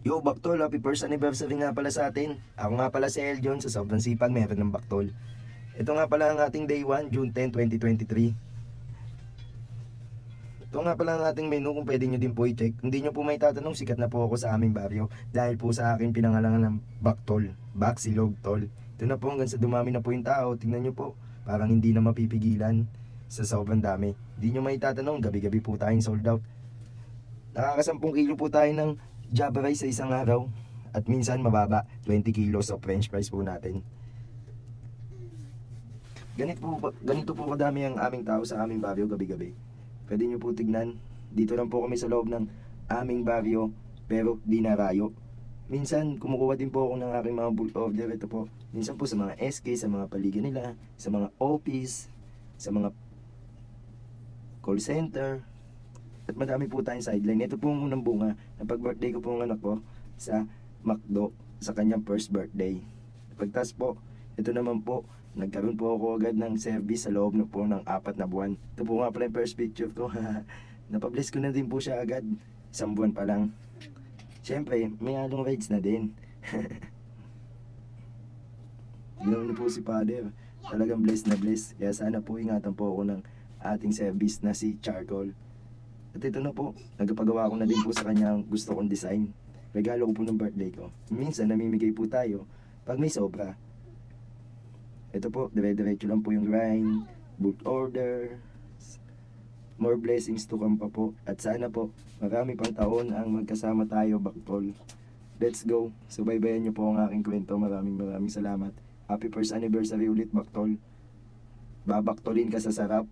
Yo, Baktol, happy first anniversary nga pala sa atin. Ako nga pala si Eljon, sa sobrang sipag meron ng Baktol. Ito nga pala ang ating day 1, June 10, 2023. Ito nga pala ang ating menu kung pwede nyo din po i-check. Hindi nyo po may tatanong, sikat na po ako sa aming baryo dahil po sa akin pinangalangan ng Baktol, Baksilog Tol. Ito na po hanggang sa dumami na po yung tao, tingnan nyo po, parang hindi na mapipigilan sa sobrang dami. Hindi nyo may tatanong, gabi-gabi po tayong sold out. Nakakasampung kilo po tayo ng Java rice sa isang araw. At minsan mababa, 20 kilos of french fries po natin. Ganito po kadami ang aming tao sa aming baryo gabi-gabi. Pwede nyo po tignan. Dito lang po kami sa loob ng aming baryo, pero di narayo. Minsan kumukuha din po ako ng aking mga bulk order. Ito po, minsan po sa mga SK, sa mga paligid nila, sa mga office, sa mga call center. At madami po tayong sideline. Ito po ang unang bunga na pag-birthday ko po ng anak ko sa McDo sa kanyang first birthday. Pagtas po, ito naman po, nagkaroon po ako agad ng service sa loob na po ng 4 na buwan. Ito po nga pala yung first picture ko. Napabless ko na din po siya agad. 1 buwan pa lang. Siyempre, may halong rides na din. Ginawa niyo po si Father. Talagang blessed na blessed. Kaya sana po ingatan po ako ng ating service na si Charcoal. At ito na po, nagpagawa ko na din po sa kanya ang gusto kong design. Regalo ko po ng birthday ko. Minsan namimigay po tayo pag may sobra. Ito po, dire-diretso lang po yung grind, book order, more blessings to come pa po. At sana po, marami pang taon ang magkasama tayo, Baktol. Let's go. Subaybayan niyo po ang aking kwento. Maraming salamat. Happy first anniversary ulit, Baktol. Babaktolin ka sa sarap.